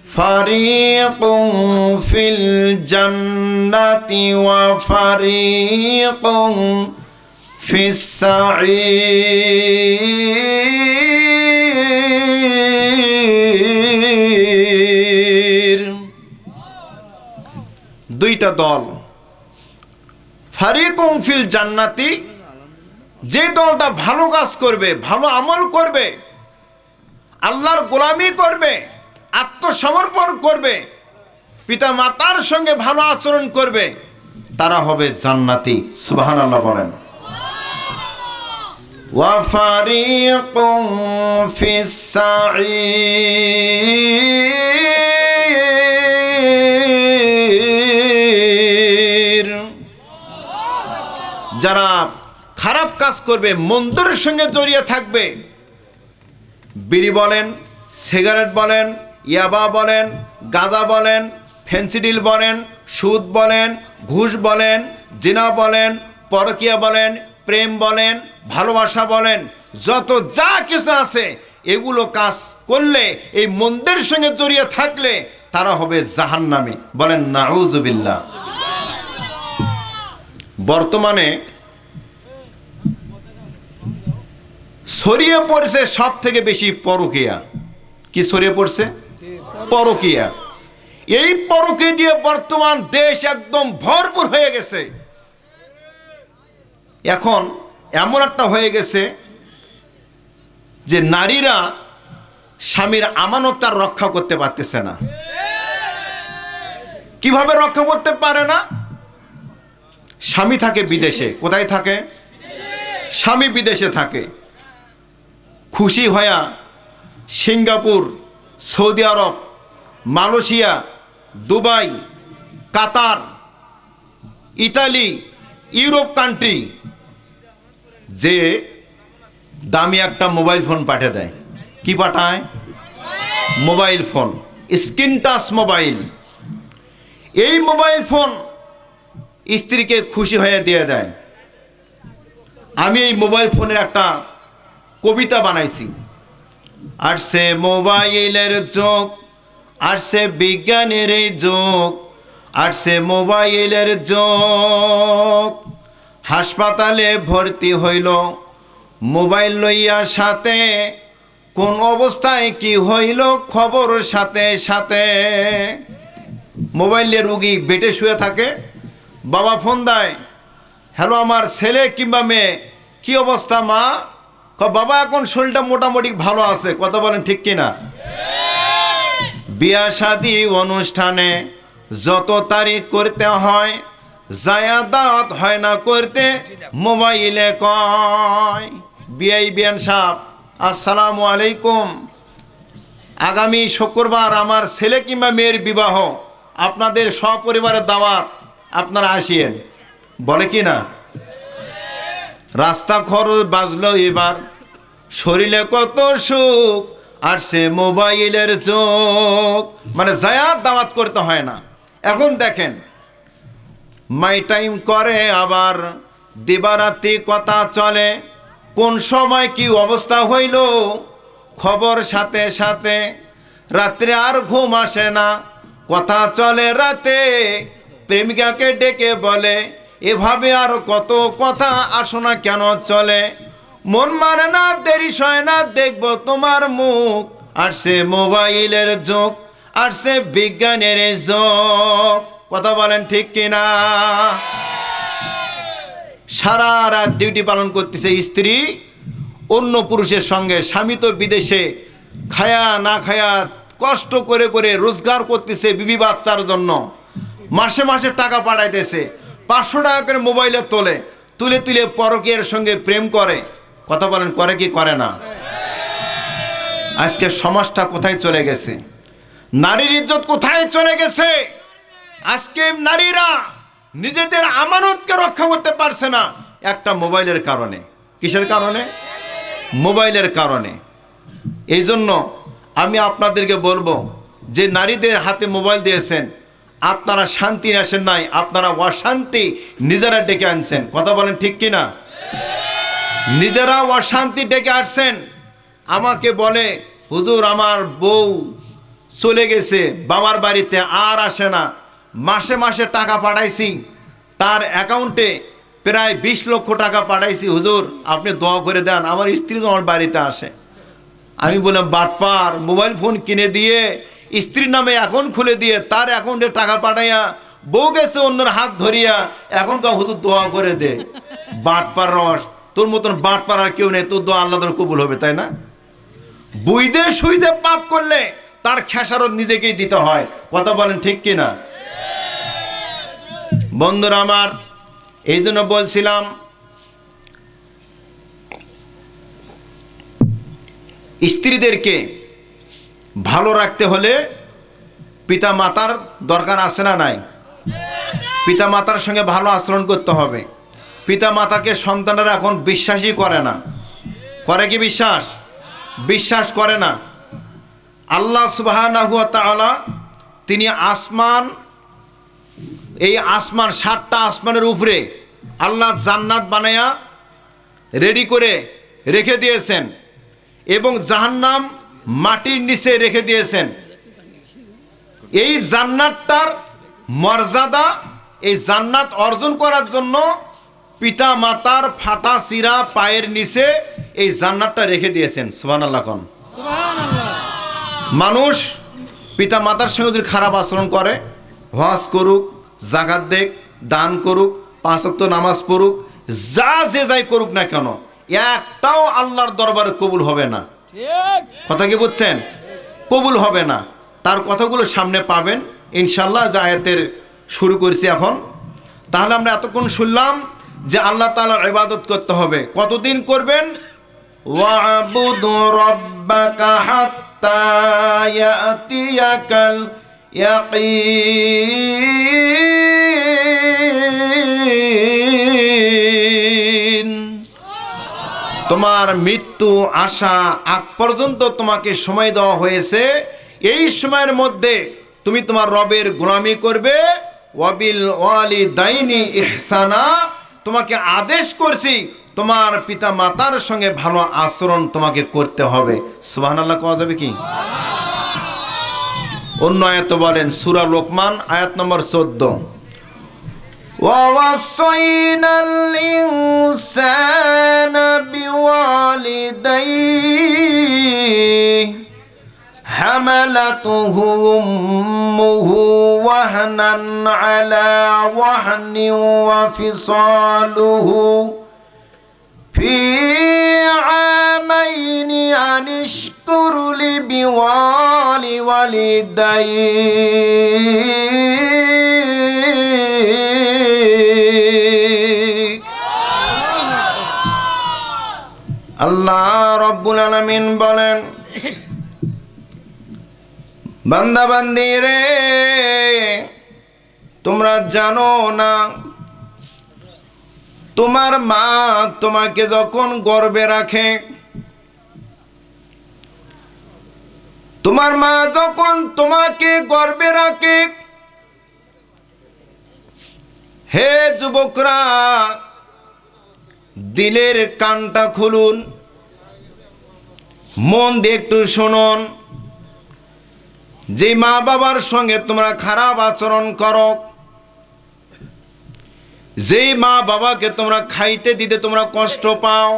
ফারিকুম feel জান্নাতি ওয়া ফারিকুম ফিস সাঈর। দুইটা দল। ফারিকুম ফিল জান্নাতি, যে দলটা ভালো কাজ করবে, ভালো আমল করবে, আল্লাহর গোলামি করবে, আত্মসমর্পণ করবে, পিতা মাতার সঙ্গে ভালো আচরণ করবে, তারা হবে জান্নাতি। সুবহানাল্লাহ বলেন। ওয়া ফারিকুম ফিস সাঈর। যারা খারাপ কাজ করবে, মন্দের সঙ্গে জড়িয়ে থাকবে, বিড়ি বলেন, সিগারেট বলেন, ইয়াবা বলেন, গাঁজা বলেন, ফেন্সিডিল বলেন, সুদ বলেন, ঘুষ বলেন, জিনা বলেন, পরকিয়া বলেন, প্রেম বলেন, ভালোবাসা বলেন, যত যা কিছু আছে এগুলো কাজ করলে, এই মন্দের সঙ্গে জড়িয়ে থাকলে তারা হবে জাহান্নামী। বলেন নাউযুবিল্লাহ। বর্তমানে ছড়িয়ে পড়ছে সব থেকে বেশি পরকীয়া। কি ছড়িয়ে পড়ছে? পরকীয়া। এই পরকীয়া দিয়ে বর্তমান দেশ একদম ভরপুর হয়ে গেছে। এখন এমন একটা হয়ে গেছে যে নারীরা স্বামীর আমানত আর রক্ষা করতে পারতেছে না। কিভাবে রক্ষা করতে পারে না? স্বামী থাকে বিদেশে। কোথায় থাকে? স্বামী বিদেশে থাকে। খুশি হয়া সিঙ্গাপুর, সৌদি আরব, মালয়েশিয়া, দুবাই, কাতার, ইতালি, ইউরোপ কান্ট্রি যে দামি একটা মোবাইল ফোন পাঠিয়ে দেয়। কি পাঠায়? Mobile phone, screen touch mobile. এই মোবাইল ফোন স্ত্রীকে খুশি হয়ে দিয়ে দেয়। আমি এই মোবাইল ফোনের একটা কবিতা বানাইছি। আসছে মোবাইলের যুগ, আসছে বিজ্ঞানের এই যুগ, আসছে মোবাইলের যুগ। হাসপাতালে ভর্তি হইল মোবাইল লইয়া সাথে, কোন অবস্থায় কি হইল খবর সাথে সাথে। মোবাইলে রুগী বেটে শুয়ে থাকে, বাবা ফোন দেয়, হ্যালো আমার ছেলে কিংবা মেয়ে, কি অবস্থা মা? বাবা এখন শরীরটা মোটামুটি ভালো আছে। কথা বলেন ঠিক কিনা? বিয়া শাদী অনুষ্ঠানে যত তারিখ করতে হয়, জায়া দাওয়াত হয় না করতে, মোবাইলে কয়। বিআইন সাহেব আসসালামু আলাইকুম, আগামী শুক্রবার আমার ছেলে কিংবা মেয়ের বিবাহ, আপনাদের সপরিবারের দাওয়াত, আপনারা আসিয়েন। বলে কি না? রাস্তা খরচ বাজলো এবার, শরীরে কত সুখ, আর সে মোবাইলের চোখ। মানে জায়াত দাওয়াত করতে হয় না। এখন দেখেন মাই টাইম করে, আবার দিবারাত্রি কথা চলে, কোন সময় কি অবস্থা হইল খবর সাথে সাথে। রাত্রে আর ঘুম আসে না, কথা চলে রাতে, প্রেমিকাকে ডেকে বলে এভাবে আর কত কথা, আসো না কেন চলে। মন মানে না, দেরি সয় না, দেখবো তোমার মুখ। আর সে মোবাইলের যুগ, আর সে বিজ্ঞানের যুগ। কথা বলেন ঠিক কিনা? সারা রাত ডিউটি পালন করতেছে স্ত্রী অন্য পুরুষের সঙ্গে। স্বামী তো বিদেশে, খায়া না খায়া কষ্ট করে করে রোজগার করতেছে বিবি বাচ্চার জন্য। মাসে মাসে টাকা পাঠাইতেছে, 500 টাকা করে মোবাইলে তুলে তুলে তুলে পরকীয়ার সঙ্গে প্রেম করে। কথা বলেন করে কি করে না? আজকে সমাজটা কোথায় চলে গেছে? নারীর ইজ্জত কোথায় চলে গেছে? আজকে নারীরা নিজেদের আমানতকে রক্ষা করতে পারছে না একটা মোবাইলের কারণে। কিসের কারণে? মোবাইলের কারণে। এই জন্য আমি আপনাদেরকে বলবো যে নারীদের হাতে মোবাইল দিয়েছেন, আপনারা শান্তি আসেন নাই, আপনারা অশান্তি নিজেরা ডেকে আনছেন। কথা বলেন ঠিক কিনা? নিজেরা অশান্তি ডেকে আসছেন। আমাকে বলে হুজুর আমার বউ চলে গেছে বাবার বাড়িতে, আর আসে না। মাসে মাসে টাকা পাঠাইছি, তার অ্যাকাউন্টে প্রায় 20 লক্ষ টাকা পাঠাইছি, হুজুর আপনি দোয়া করে দেন, আমার স্ত্রী তো আমার বাড়িতে আসে। আমি বললাম বাটপার, মোবাইল ফোন কিনে দিয়ে স্ত্রীর নামে অ্যাকাউন্ট খুলে দিয়ে তার অ্যাকাউন্টে টাকা পাঠাইয়া বউ গেছে অন্যের হাত ধরিয়া, এখন কা হুজুর দোয়া করে দে। বাটপার রস, তোর মতন বাটপার আর কেউ নেই, তোর দোয়া আল্লাহ তাআলা কবুল হবে, তাই না? বুইদে সুইদে পাপ করলে তার খেসারত নিজেকেই দিতে হয়। কথা বলেন ঠিক কিনা? বন্ধুরা আমার, এই জন্য বলছিলাম স্ত্রীদেরকে ভালো রাখতে হলে পিতা মাতার দরকার আছে না নাই? পিতা মাতার সঙ্গে ভালো আচরণ করতে হবে। পিতা মাতাকে সন্তানেরা এখন বিশ্বাসই করে না। করে কি বিশ্বাস? বিশ্বাস করে না। আল্লাহ সুবহানাহু ওয়া তাআলা তিনি আসমান, এই আসমান 7টা আসমানের উপরে আল্লাহ জান্নাত বানায়া রেডি করে রেখে দিয়েছেন এবং জাহান্নাম মাটির নিচে রেখে দিয়েছেন। এই জান্নাতটার মর্যাদা, এই জান্নাত অর্জন করার জন্য পিতা মাতার ফাটা চিরা পায়ের নিচে এই জান্নাতটা রেখে দিয়েছেন। সুবহানাল্লাহ কোন। মানুষ পিতা মাতার সঙ্গে যদি খারাপ আচরণ করে, হজ করুক, যাকাত দেখ, দান করুক, 5 ওয়াক্ত নামাজ পড়ুক, যা যে যাই করুক না কেন, একটাও আল্লাহর দরবারে কবুল হবে না। কথা কি বুঝছেন? কবুল হবে না। তার কথাগুলো সামনে পাবেন ইনশাল্লাহ। যে আয়াতের শুরু করেছি এখন, তাহলে আমরা এতক্ষণ শুনলাম যে আল্লাহ তাআলার ইবাদত করতে হবে। কতদিন করবেন? ওয়াবুদু রাব্বাকা হাত্তা ইয়াতিয়াকাল ইয়াকিন। তোমার মৃত্যু আসা আগ পর্যন্ত তোমাকে সময় দেওয়া হয়েছে। এই সময়ের মধ্যে তুমি তোমার রবের গোলামি করবে। ওয়াবিল ওয়ালিদাইনি ইহসানা, তোমাকে আদেশ করছি তোমার পিতা মাতার সঙ্গে ভালো আচরণ তোমাকে করতে হবে। সুবহানাল্লাহ কোয়া যাবে কি? অন্য আয়াত বলেন সূরা লোকমান আয়াত নম্বর 14, ওয়াসাইনাল ইনসানা বিওয়ালিদাইহি হামালাতুহু উম্মুহু ওয়াহনান আলা ওয়াহনিন ওয়া ফিসালুহু ফি আমাইনি আনিশকুর লি বিওয়ালিদাইহি। আল্লাহ রাব্বুল আলামিন বলেন, বান্দা বান্দি রে, তোমরা জানো না তোমার মা তোমাকে যখন গর্ভে রাখে, তোমার মা যখন তোমাকে গর্ভে রাখে, হে যুবকরা দিলের কানটা খুলুন, মন দিয়ে একটু শুনুন। যে মা বাবার সঙ্গে তোমরা খারাপ আচরণ করো, যেই মা বাবাকে তোমরা খাইতে দিতে তোমরা কষ্ট পাও,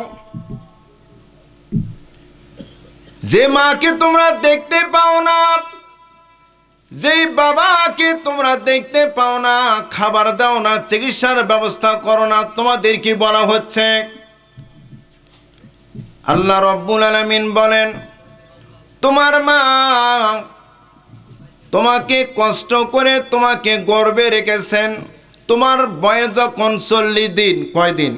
যে মাকে তোমরা দেখতে পাও না, যেই বাবাকে তোমরা দেখতে পাও না, খাবার দাও না, চিকিৎসার ব্যবস্থা করো না, তোমাদেরকে বলা হচ্ছে। আল্লাহ রাব্বুল আলামিন বলেন, তোমার মা তোমাকে কষ্ট করে তোমাকে গর্ভে রেখেছেন। তোমার বয়স যখন 40 দিন, কয়দিন?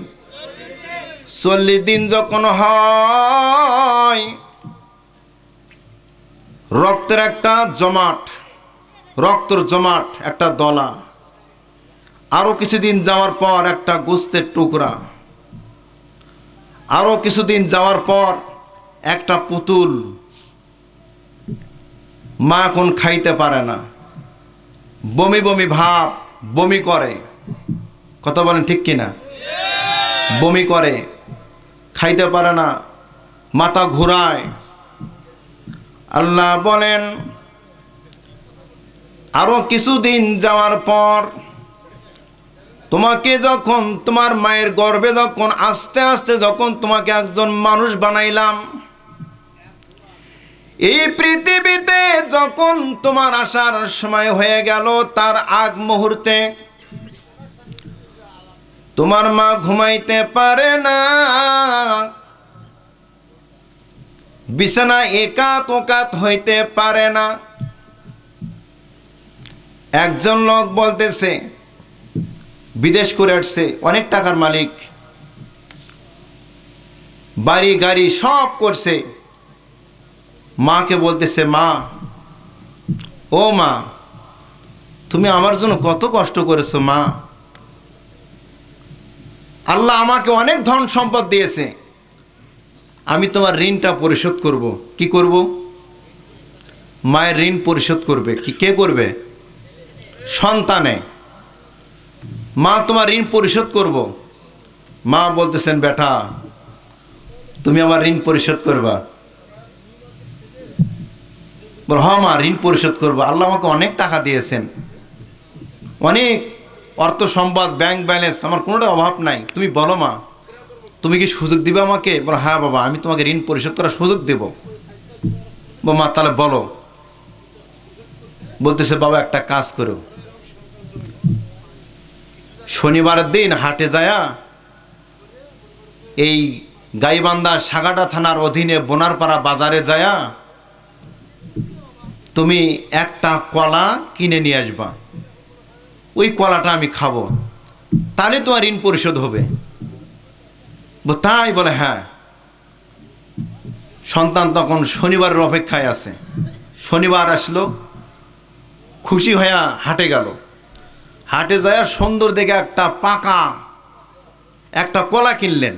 40 দিন যখন হয়, রক্তের একটা জমাট, রক্তর জমাট একটা দলা, আরো কিছুদিন যাওয়ার পর একটা গোস্তের টুকরা, আরো কিছুদিন যাওয়ার পর একটা পুতুল। মা এখন খাইতে পারে না, বমি বমি ভাব, বমি করে। কথা বলেন ঠিক কিনা? বমি করে, খাইতে পারে না, মাথা ঘুরায়। আল্লাহ বলেন, আরো কিছুদিন যাওয়ার পর তোমাকে যখন তোমার মায়ের গর্ভে যখন আস্তে আস্তে যখন তোমাকে একজন মানুষ বানাইলাম, এই পৃথিবীতে যখন তোমার আসার সময় হয়ে গেল, তার আগ মুহূর্তে তোমার মা ঘুমাইতে পারে না, বিছানা একাত ওকাত হইতে পারে না। একজন লোক বলতেছে, বিদেশ করে আসছে, অনেক টাকার মালিক, বাড়ি গাড়ি সব করছে। মাকে বলতেছে, মা, ও মা, তুমি আমার জন্য কত কষ্ট করেছো মা। আল্লাহ আমাকে অনেক ধন সম্পদ দিয়েছে, আমি তোমার ঋণটা পরিশোধ করব। কি করব? মায়ের ঋণ পরিশোধ করবে। কে করবে? সন্তানে। মা তোমার ঋণ পরিশোধ করব। মা বলতেছেন, বেটা, তুমি আমার ঋণ পরিশোধ করবা? বল, হ্যাঁ মা, ঋণ পরিশোধ করবো। আল্লাহ আমাকে অনেক টাকা দিয়েছেন, অনেক অর্থ সম্পদ, ব্যাংক ব্যালেন্স, আমার কোনোটা অভাব নাই। তুমি বলো মা, তুমি কি সুযোগ দিবে আমাকে? বলো, হ্যাঁ বাবা, আমি তোমাকে ঋণ পরিশোধ করার সুযোগ দেব। মা, তাহলে বলো। বলতেছে, বাবা, একটা কাজ করো, শনিবারের দিন হাটে যায়া এই গাইবান্ধা সাগাটা থানার অধীনে বোনারপাড়া বাজারে যায়া তুমি একটা কলা কিনে নিয়ে আসবা, ওই কলাটা আমি খাবো, তাহলে তোমার ঋণ পরিশোধ হবে। তাই? বলে, হ্যাঁ। সন্তান তখন শনিবারের অপেক্ষায় আছে। শনিবার আসলো, খুশি হইয়া হাটে গেল। হাটে যায় সুন্দর দেখে একটা পাকা একটা কলা কিনলেন।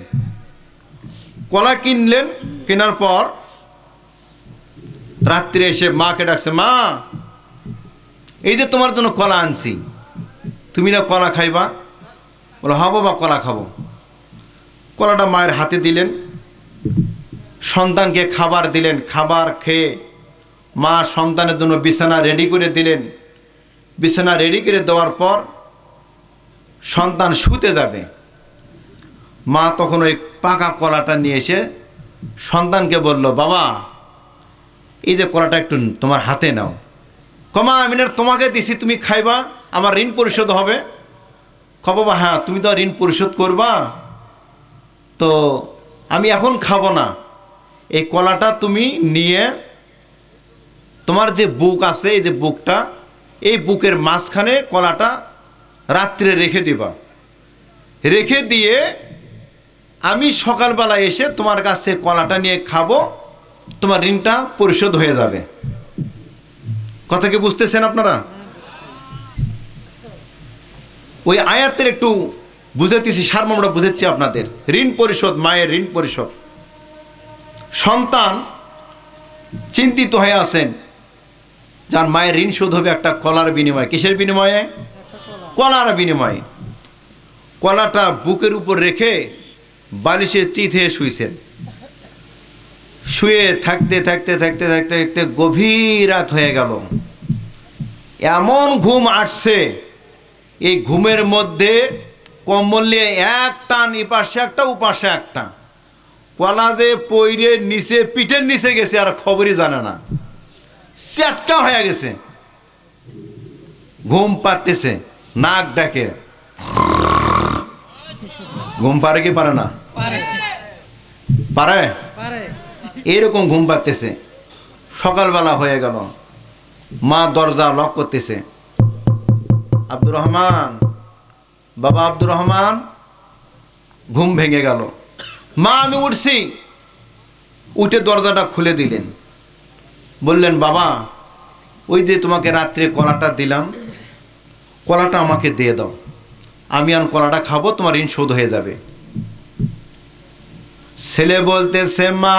কলা কিনলেন, কেনার পর রাত্রে এসে মাকে ডাকছে, মা, এই যে তোমার জন্য কলা আনছি, তুমি না কলা খাইবা? বলো, হ্যাঁ বাবা, কলা খাবো। কলাটা মায়ের হাতে দিলেন, সন্তানকে খাবার দিলেন। খাবার খেয়ে মা সন্তানের জন্য বিছানা রেডি করে দিলেন। বিছানা রেডি করে দেওয়ার পর সন্তান শুতে যাবে। মা তখন ওই পাকা কলাটা নিয়ে এসে সন্তানকে বলল, বাবা, এই যে কলাটা একটু তোমার হাতে নাও। কমা, আমি না তোমাকে দিছি, তুমি খাইবা, আমার ঋণ পরিশোধ হবে। বাবা, হ্যাঁ, তুমি তো ঋণ পরিশোধ করবা, তো আমি এখন খাবো না। এই কলাটা তুমি নিয়ে তোমার যে বুক আছে, এই যে বুকটা, এই বুকের মাঝখানে কলাটা রাত্রে রেখে দিবা। রেখে দিয়ে আমি সকালবেলা এসে তোমার কাছ থেকে কলাটা নিয়ে খাবো, তোমার ঋণটা পরিশোধ হয়ে যাবে। কথা কি বুঝতেছেন আপনারা? ওই আয়াতের একটু বুঝাতেছি, সারমর্মটা বুঝাচ্ছি আপনাদের। ঋণ পরিশোধ, মায়ের ঋণ পরিশোধ। সন্তান চিন্তিত হয়ে আছেন, যার মায়ের ঋণ শোধ হবে একটা কলার বিনিময়ে। কিসের বিনিময়ে? কলার বিনিময়ে। কলাটা বুকের উপর রেখে বালিশের চিত হয়ে শুয়েছেন। শুয়ে থাকতে থাকতে থাকতে থাকতে থাকতে গভীর রাত হয়ে গেল। এমন ঘুম আসছে, এই ঘুমের মধ্যে কম্বল নিয়ে এক টান, এপাশে একটা ওপাশে একটা, কলা যে পইরে নিচে, পিঠের নিচে গেছে আর খবরই জানে না, চ্যাটকা হয়ে গেছে। ঘুম পাচ্ছে, নাক ডাকে। ঘুম পারে কি পারে না? পারে। এরকম ঘুম পাচ্ছে। সকালবেলা হয়ে গেল, মা দরজা লক করতেছে। আব্দুর রহমান, বাবা আব্দুর রহমান। ঘুম ভেঙে গেল। মা, আমি উঠছি। উঠে দরজাটা খুলে দিলেন, বললেন, বাবা, ওই যে তোমাকে রাত্রে কলাটা দিলাম, কলাটা আমাকে দিয়ে দাও, আমি আর কলাটা খাবো, তোমার ঋণ শোধ হয়ে যাবে। ছেলে বলতেছে, মা,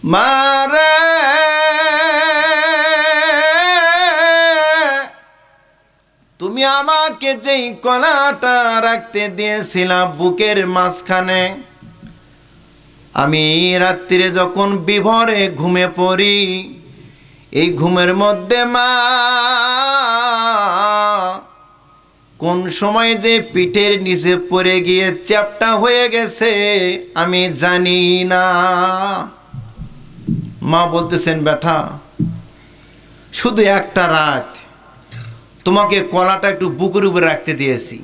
মারে, তুমি আমাকে যেই কলাটা রাখতে দিয়েছিলাম বুকের মাঝখানে, আমি রাত্রিরে যখন বিভোরে ঘুমে পড়ি, এই ঘুমের মধ্যে মা কোন সময় যে পিঠের নিচে পড়ে গিয়ে চ্যাপ্টা হয়ে গেছে আমি জানি না। মা বলতেছেন, বেটা শুধু একটা রাত তোমাকে কলাটা একটু বুকের উপরে রাখতে দিয়েছি,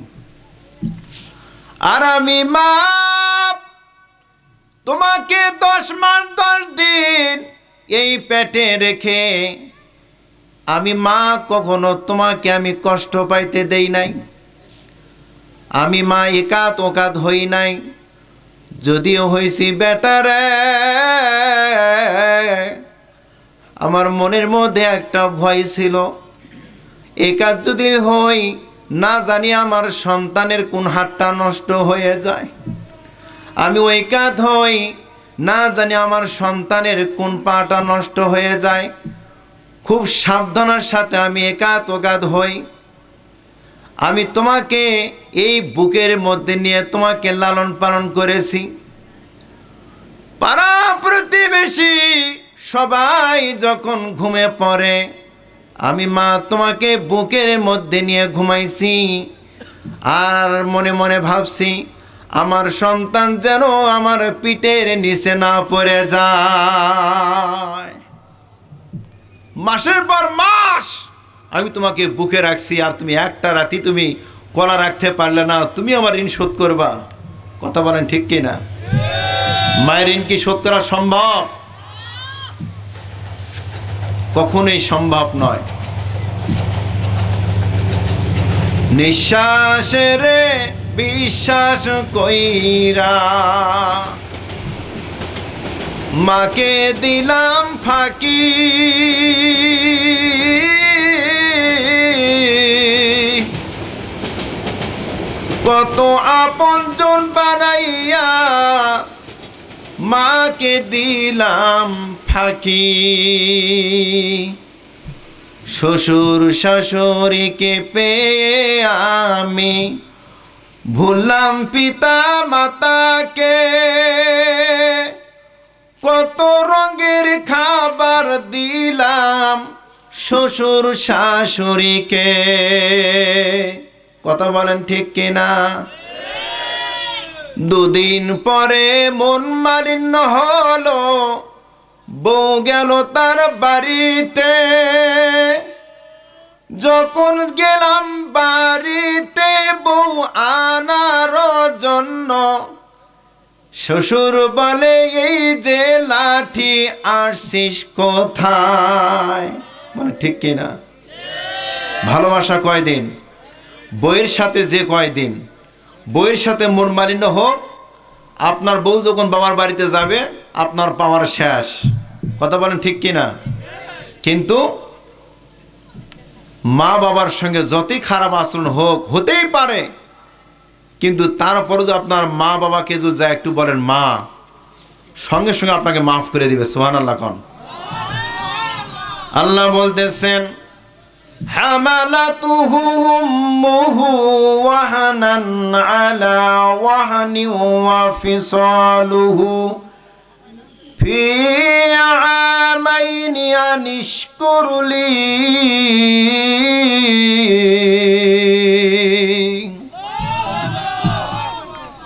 আর আমি মা তোমাকে 10 মাস 10 দিন এই পেটে রেখে আমি মা কখনো তোমাকে আমি কষ্ট পাইতে দেই নাই। আমি মা একাত ওকাত হই নাই, যদিও হয়েছি বেটারে আমার মনের মধ্যে একটা ভয় ছিল, একাত যদি হই না জানি আমার সন্তানের কোন হাতটা নষ্ট হয়ে যায়, আমি ওই কাত হই না জানি আমার সন্তানের কোন পাটা নষ্ট হয়ে যায়। খুব সাবধানের সাথে আমি একাত ওকাত হই। আমি তোমাকে এই বুকের মধ্যে নিয়ে তোমাকে লালন পালন করেছি। পাড়া প্রতিবেশী সবাই যখন ঘুমে পড়ে আমি মা তোমাকে বুকের মধ্যে নিয়ে ঘুমাইছি, আর মনে মনে ভাবছি আমার সন্তান যেন আমার পিঠের নিচে না পড়ে যায়। মাসের পর মাস আমি তোমাকে বুকে রাখছি, আর তুমি একটা রাতি তুমি কলা রাখতে পারলে না, তুমি আমার ঋণ শোধ করবা। কথা বলেন ঠিক কি না? মায়ের ঋণ কি শোধ করা সম্ভব? কখনোই সম্ভব নয়। নিঃশ্বাসের বিশ্বাস কইরা মাকে দিলাম ফাঁকি, কত আপনজন বানাইয়া মাকে দিলাম ফাঁকি। শ্বশুর শাশুড়িকে পেয়ে আমি ভুললাম পিতা মাতাকে, কত রঙের খাবার দিলাম শ্বশুর শাশুড়িকে। কথা বলেন ঠিক কিনা? দুদিন পরে মন মালিন্য হলো, বউ গেল তার বাড়িতে। যখন গেলাম বাড়িতে বউ আনার জন্য, শ্বশুর বলে এই যে লাঠি আসছিস কোথায়? মানে ঠিক কিনা? ভালোবাসা কয়দিন? বউয়ের সাথে যে কয়দিন বউয়ের সাথে মন মালিন্য হোক, আপনার বউ যখন বাবার বাড়িতে যাবে আপনার পাওয়ার শেষ। কথা বলেন ঠিক কিনা? কিন্তু মা বাবার সঙ্গে যতই খারাপ আচরণ হোক, হতেই পারে, কিন্তু তারপরে যে আপনার মা বাবাকে যদি যা একটু বলেন মা, সঙ্গে সঙ্গে আপনাকে মাফ করে দিবে। সুবহানাল্লাহ কোন? আল্লাহ বলতেছেন, হামালাতুহু উম্মুহু ওয়াহানান আলা ওয়াহানি ওয়া ফিসালুহু ফি আমাইনি আনিশকুরলি।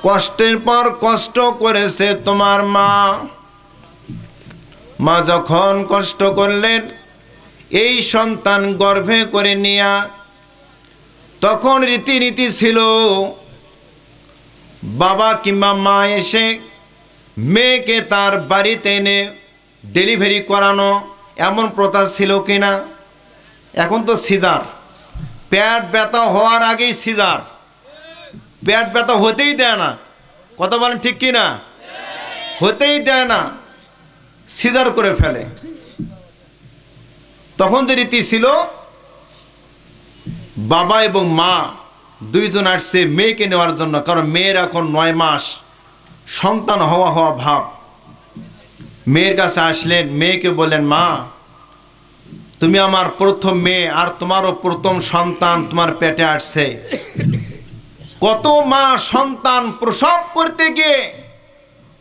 কষ্টের পর কষ্ট করেছে তোমার মা। মা যখন কষ্ট করলেন এই সন্তান গর্ভে করে নিয়া, তখন রীতিনীতি ছিল বাবা কিংবা মা এসে মেয়েকে তার বাড়িতে এনে ডেলিভারি করানো, এমন প্রথা ছিল কিনা? এখন তো সিজার, পেট ব্যথা হওয়ার আগেই সিজার, পেট ব্যথা হতেই দেয় না। কথা বলেন ঠিক কিনা? হতেই দেয় না, সিজার করে ফেলে। তখন যে রীতি ছিল, বাবা এবং মা দুইজন আসছে মেয়েকে নেওয়ার জন্য, কারণ মেয়ের এখন 9 মাস, সন্তান হওয়া ভাব। মেয়ের কাছে আসলেন, মেয়েকে বললেন, মা তুমি আমার প্রথম মেয়ে, আর তোমারও প্রথম সন্তান তোমার পেটে আসছে। কত মা সন্তান প্রসব করতে গিয়ে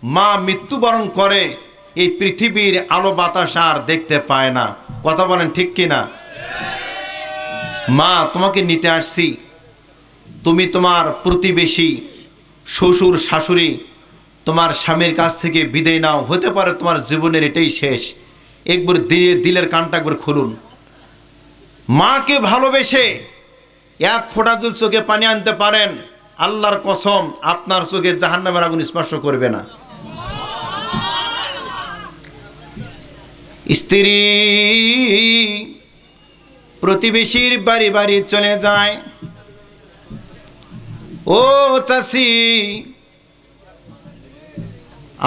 মা মৃত্যুবরণ করে, এই পৃথিবীর আলো বাতাস আর দেখতে পায় না। কথা বলেন ঠিক কি না? মা তোমাকে নিতে আসছি, তুমি তোমার প্রতিবেশী শ্বশুর শাশুড়ি তোমার স্বামীর কাছ থেকে বিদায় নাও, হতে পারে তোমার জীবনের এটাই শেষ। একবার দিলের কানটা একবার খুলুন। মাকে ভালোবেসে এক ফোঁটা জল চোখে পানি আনতে পারেন, আল্লাহর কসম আপনার চোখে জাহান্নামের আগুন স্পর্শ করবে না। স্ত্রী প্রতিবেশীর বাড়ি বাড়ি চলে যায়, ও চাচি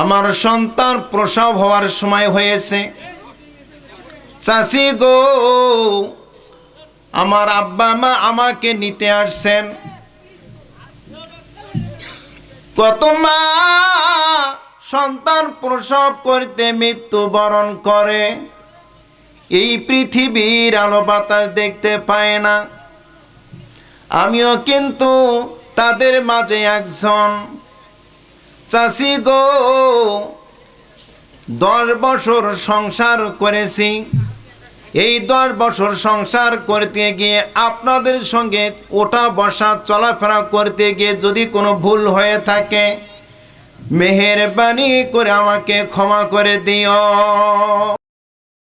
আমার সন্তান প্রসব হওয়ার সময় হয়েছে, চাচি গো আমার আব্বা মা আমাকে নিতে আসছেন। কত মা সন্তান প্রসব করতে মৃত্যুবরণ করে, এই পৃথিবীর আলো বাতাস দেখতে পায় না। আমিও কিন্তু তাদের মাঝে একজন। চাচি গো 10 বছর সংসার করেছি, এই 10 বছর সংসার করতে গিয়ে আপনাদের সঙ্গে ওঠা বসা চলাফেরা করতে গিয়ে যদি কোনো ভুল হয়ে থাকে, মেহেরবানি করে আমাকে ক্ষমা করে দিও।